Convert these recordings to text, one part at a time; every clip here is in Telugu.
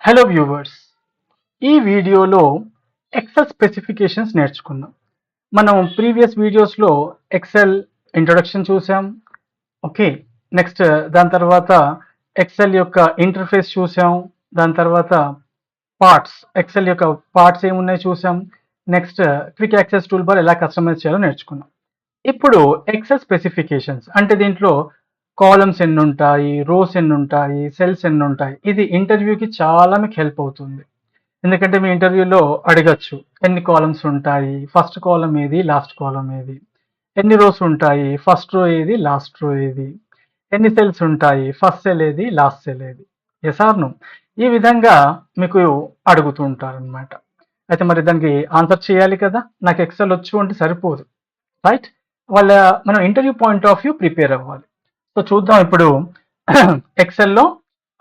హలో వ్యూవర్స్, ఈ వీడియోలో ఎక్సెల్ స్పెసిఫికేషన్స్ నేర్చుకుందాం. మనం ప్రీవియస్ వీడియోస్లో ఎక్సెల్ ఇంట్రొడక్షన్ చూసాం. ఓకే, నెక్స్ట్ దాని తర్వాత ఎక్సెల్ యొక్క ఇంటర్ఫేస్ చూసాం. దాని తర్వాత పార్ట్స్, ఎక్సెల్ యొక్క పార్ట్స్ ఏమున్నాయి చూసాం. Next quick access tool bar ఎలా కస్టమైజ్ చేయాలో నేర్చుకున్నాం. ఇప్పుడు ఎక్సెల్ స్పెసిఫికేషన్స్ అంటే దీంట్లో కాలమ్స్ ఎన్ని ఉంటాయి, రోస్ ఎన్ని ఉంటాయి, సెల్స్ ఎన్ని ఉంటాయి. ఇది ఇంటర్వ్యూకి చాలా మీకు హెల్ప్ అవుతుంది. ఎందుకంటే మీ ఇంటర్వ్యూలో అడగచ్చు ఎన్ని కాలమ్స్ ఉంటాయి, ఫస్ట్ కాలమ్ ఏది, లాస్ట్ కాలమ్ ఏది, ఎన్ని రోస్ ఉంటాయి, ఫస్ట్ రో ఏది, లాస్ట్ రో ఏది, ఎన్ని సెల్స్ ఉంటాయి, ఫస్ట్ సెల్ ఏది, లాస్ట్ సెల్ ఏది. Yes or no? ఈ విధంగా మీకు అడుగుతూ ఉంటారు అనమాట. అయితే మరి దానికి ఆన్సర్ చేయాలి కదా. నాకు ఎక్సెల్ వచ్చు అంటే సరిపోదు, రైట్? మనం interview point of view prepare అవ్వాలి. సో చూద్దాం ఇప్పుడు ఎక్సెల్లో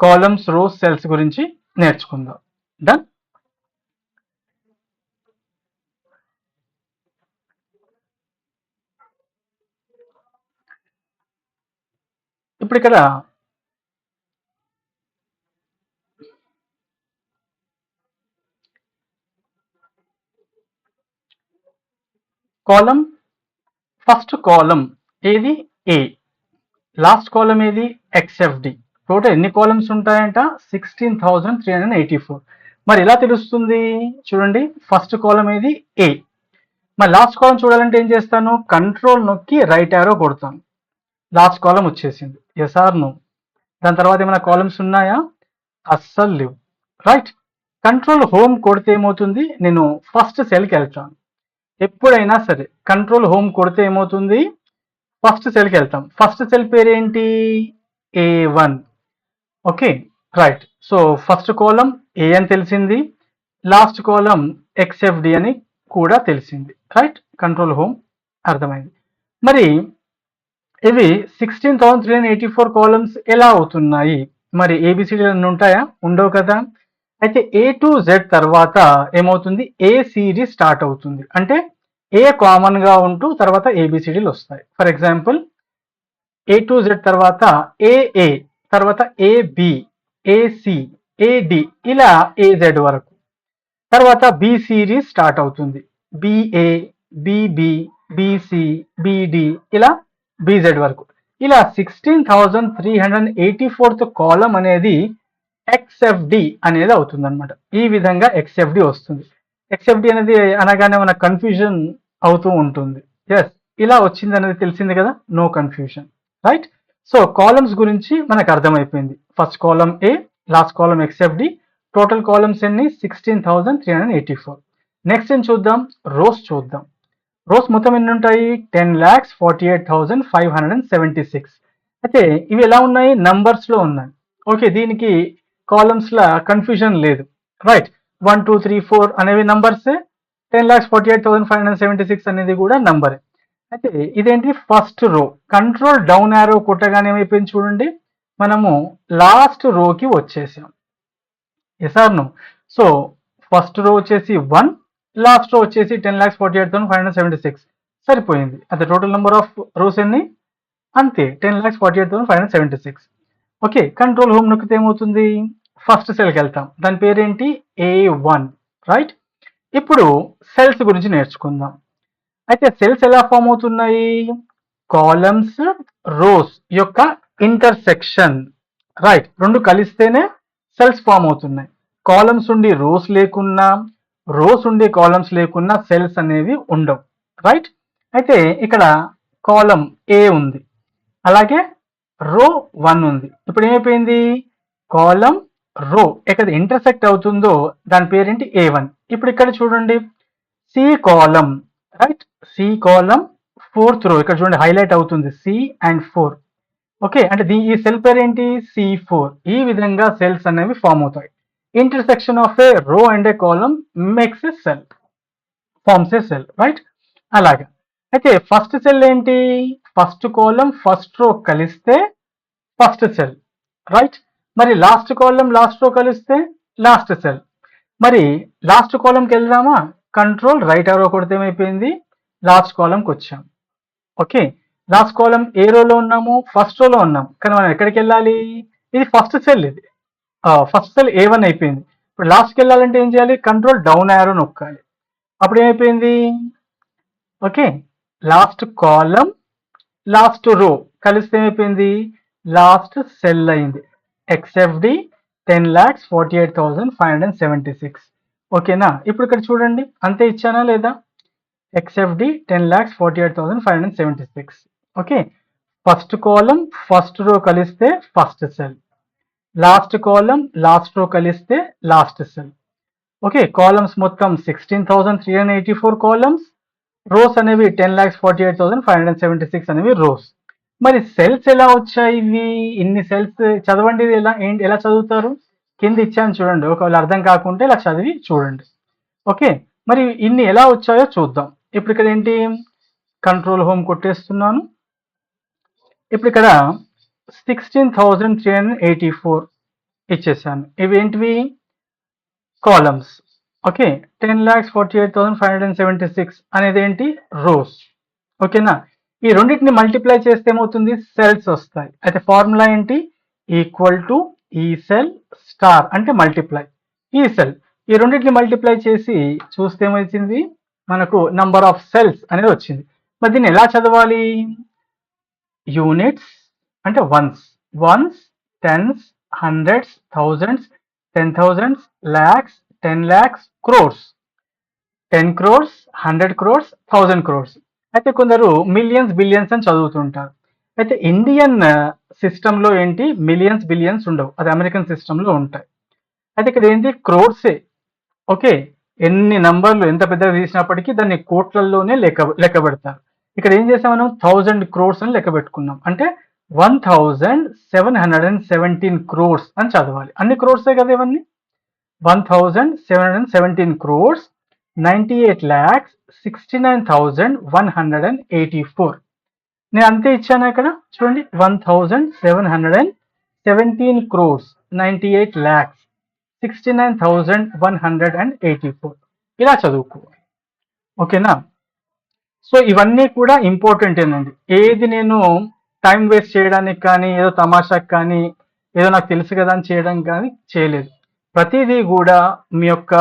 కాలమ్స్, రోస్, సెల్స్ గురించి నేర్చుకుందాం. డన్. ఇప్పుడు ఇక్కడ కాలమ్, ఫస్ట్ కాలమ్ ఏది ఏ, లాస్ట్ కాలమ్ ఏది ఎక్స్ఎఫ్డి. టోటల్ ఎన్ని కాలమ్స్ ఉంటాయంట 16,384. మరి ఎలా తెలుస్తుంది చూడండి. ఫస్ట్ కాలమ్ ఏది ఏ, మరి లాస్ట్ కాలమ్ చూడాలంటే ఏం చేస్తాను, కంట్రోల్ నొక్కి రైట్ యారో కొడతాను. లాస్ట్ కాలమ్ వచ్చేసింది. Yes or no? దాని తర్వాత ఏమైనా కాలమ్స్ ఉన్నాయా? అస్సలు లేవు, రైట్? కంట్రోల్ హోమ్ కొడితే ఏమవుతుంది, నేను ఫస్ట్ సెల్కి వెళ్తాను. ఎప్పుడైనా సరే కంట్రోల్ హోమ్ కొడితే ఏమవుతుంది, ఫస్ట్ సెల్కి వెళ్తాం. ఫస్ట్ సెల్ పేరేంటి, A1. Okay, right. So first column A అని తెలిసింది, లాస్ట్ కాలం ఎక్స్ఎఫ్డి అని కూడా తెలిసింది, రైట్? కంట్రోల్ హోమ్ అర్థమైంది. మరి ఇవి 16,384 కాలమ్స్ ఎలా అవుతున్నాయి? మరి ఏబిసిడి అన్ని ఉంటాయా? ఉండవు కదా. అయితే ఏ టు జెడ్ తర్వాత ఏమవుతుంది, ఏ సిరీస్ స్టార్ట్ అవుతుంది. అంటే ఏ కామన్ గా ఉంటూ తర్వాత ఏబిసిడీలు వస్తాయి. For example A to Z తర్వాత ఏఏ, తర్వాత ఏబి, ఏసి, ఏడి, ఇలా ఏజెడ్ వరకు. తర్వాత బి సిరీస్ స్టార్ట్ అవుతుంది. బిఏ, బిబి, బిసి, బిడి, ఇలా బిజెడ్ వరకు. ఇలా 16,384th కాలం అనేది ఎక్స్ఎఫ్డి అనేది అవుతుంది అనమాట. ఈ విధంగా ఎక్స్ఎఫ్డి వస్తుంది. ఎక్స్ఎఫ్డి అనేది అనగానే మన కన్ఫ్యూజన్ అవుతూ ఉంటుంది. ఎస్, ఇలా వచ్చింది అనేది తెలిసింది కదా, no confusion, right? So columns గురించి మనకు అర్థమైపోయింది. First column A, last column XFD. Total columns ఎన్ని, 16,384. నెక్స్ట్ ఏం చూద్దాం, రోస్ చూద్దాం. రోస్ మొత్తం ఎన్ని ఉంటాయి, 10,48,576. అయితే ఇవి ఎలా ఉన్నాయి, నంబర్స్ లో ఉన్నాయి. ఓకే, దీనికి కాలమ్స్ లా కన్ఫ్యూజన్ లేదు, రైట్? 1 2 3 4 అనేవి నంబర్సే, 10,48,576 అనేది కూడా నంబరే. అయితే ఇదేంటి, first row. Control down arrow కొట్టగానే ఏమైపోయింది చూడండి, మనము లాస్ట్ రోకి వచ్చేసాం. Yes or no? So first row వచ్చేసి 1, లాస్ట్ రో వచ్చేసి 10,48,576. సరిపోయింది. అదే టోటల్ నెంబర్ ఆఫ్ రోస్ ఎన్ని, అంతే 10,48,576. ఓకే, కంట్రోల్ హోమ్ నొక్కితే ఏమవుతుంది, ఫస్ట్ సెల్కి వెళ్తాం. దాని పేరేంటి, A1, రైట్? ఇప్పుడు సెల్స్ గురించి నేర్చుకుందాం. అయితే సెల్స్ ఎలా ఫామ్ అవుతున్నాయి, కాలమ్స్, రోస్ యొక్క ఇంటర్సెక్షన్, రైట్? రెండు కలిస్తేనే సెల్స్ ఫామ్ అవుతున్నాయి. కాలమ్స్ ఉండి రోస్ లేకున్నా, రోస్ ఉండి కాలమ్స్ లేకున్నా సెల్స్ అనేవి ఉండవు, రైట్? అయితే ఇక్కడ కాలం ఏ ఉంది, అలాగే రో 1 ఉంది. ఇప్పుడు ఏమైపోయింది, కాలం రో ఎక్కడ ఇంటర్సెక్ట్ అవుతుందో దాని పేరేంటి, A1. ఇప్పుడు ఇక్కడ చూడండి, సి కాలం, రైట్? సి కాలం, ఫోర్త్ రో ఇక్కడ చూడండి హైలైట్ అవుతుంది, సి అండ్ 4. ఓకే, అంటే ఈ సెల్ పేరు ఏంటి, C4. ఈ విధంగా సెల్స్ అనేవి ఫామ్ అవుతాయి. Intersection of a row and a column makes a cell, forms a cell, right? అలాగా. అయితే ఫస్ట్ సెల్ ఏంటి, ఫస్ట్ కాలం ఫస్ట్ రో కలిస్తే ఫస్ట్ సెల్, రైట్? మరి లాస్ట్ కాలం లాస్ట్ రో కలిస్తే లాస్ట్ సెల్. మరి లాస్ట్ కాలంకి వెళ్దామా, కంట్రోల్ రైట్ ఆరో కొడితే ఏమైపోయింది, లాస్ట్ కాలంకి వచ్చాం. ఓకే, లాస్ట్ కాలం ఏ రోలో ఉన్నాము, ఫస్ట్ రోలో ఉన్నాం, కానీ మనం ఎక్కడికి వెళ్ళాలి, ఇది ఫస్ట్ సెల్, ఇది ఫస్ట్ సెల్ A1 అయిపోయింది. ఇప్పుడు లాస్ట్కి వెళ్ళాలంటే ఏం చేయాలి, కంట్రోల్ డౌన్ యారో నొక్కాలి. అప్పుడు ఏమైపోయింది, okay, last column last row కలిస్తే ఏమైపోయింది, లాస్ట్ సెల్ అయింది. ఎక్స్ఎఫ్డి 10,48,576. ఓకేనా, ఇప్పుడు ఇక్కడ చూడండి అంతే ఇచ్చానా లేదా, ఎక్స్ఎఫ్డి 10,48,576. Okay, first column first row కలిస్తే first cell, last column last row కలిస్తే లాస్ట్ సెల్. ఓకే, కాలమ్స్ మొత్తం 16,384 కాలమ్స్, రోస్ అనేవి 10,48,576 అనేవి రోస్. మరి సెల్స్ ఎలా వచ్చాయి ఇవి, ఇన్ని సెల్స్ చదవండి, ఇది ఎలా చదువుతారు, కింద ఇచ్చాను చూడండి, ఒకవేళ అర్థం కాకుంటే ఇలా చదివి చూడండి. ఓకే, మరి ఇన్ని ఎలా వచ్చాయో చూద్దాం. ఇప్పుడు ఇక్కడ ఏంటి, కంట్రోల్ హోమ్ కొట్టేస్తున్నాను. ఇప్పుడు ఇక్కడ 16,384 ఇచ్చేసాను. ఇవి ఏంటివి, కాలమ్స్. ఓకే, 10,48,576 అనేది ఏంటి, రోస్. ఓకేనా, ఈ రెండింటిని మల్టిప్లై చేస్తే ఏమవుతుంది, సెల్స్ వస్తాయి. అయితే ఫార్ములా ఏంటి, ఈక్వల్ టు ఈ సెల్ స్టార్ అంటే మల్టిప్లై ఈ సెల్. ఈ రెండింటిని మల్టిప్లై చేసి చూస్తే ఏమవుతుంది, మనకు నంబర్ ఆఫ్ సెల్స్ అనేది వచ్చింది. మరి దీన్ని ఎలా చదవాలి, యూనిట్స్ అంటే ones, ones, tens, hundreds, thousands, 10,000s, lakhs, 10 lakhs, crores, 10 crores, 100 crores, 1000 crores. అయితే కొందరు మిలియన్స్ బిలియన్స్ అని చదువుతుంటారు. అయితే ఇండియన్ సిస్టంలో ఏంటి, మిలియన్స్ బిలియన్స్ ఉండవు, అది అమెరికన్ సిస్టంలో ఉంటాయి. అయితే ఇక్కడ ఏంటి, క్రోర్సే. ఓకే, ఎన్ని నంబర్లు ఎంత పెద్దగా తీసినప్పటికీ దాన్ని కోట్లలోనే లెక్క పెడతారు. ఇక్కడ ఏం చేసాం మనం, 1000 crores అని లెక్క పెట్టుకున్నాం, అంటే 1717 crores అని చదవాలి. అన్ని క్రోర్సే కదా ఇవన్నీ, 1717 crores, 98,69,184. నేను అంతే ఇచ్చాను ఇక్కడ చూడండి, 1717 crores, 98 lakhs, 69,184. ఇలా చదువుకోవాలి. ఓకేనా, సో ఇవన్నీ కూడా ఇంపార్టెంట్ ఏనండి. ఏది నేను టైం వేస్ట్ చేయడానికి కానీ, ఏదో తమాషాకి కానీ, ఏదో నాకు తెలుసు కదా అని చేయడం కానీ చేయలేదు. ప్రతిదీ కూడా మీ యొక్క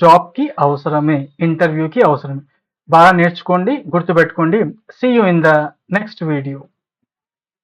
జాబ్కి అవసరమే, ఇంటర్వ్యూకి అవసరమే. బాగా నేర్చుకోండి, గుర్తుపెట్టుకోండి. See you in the next video.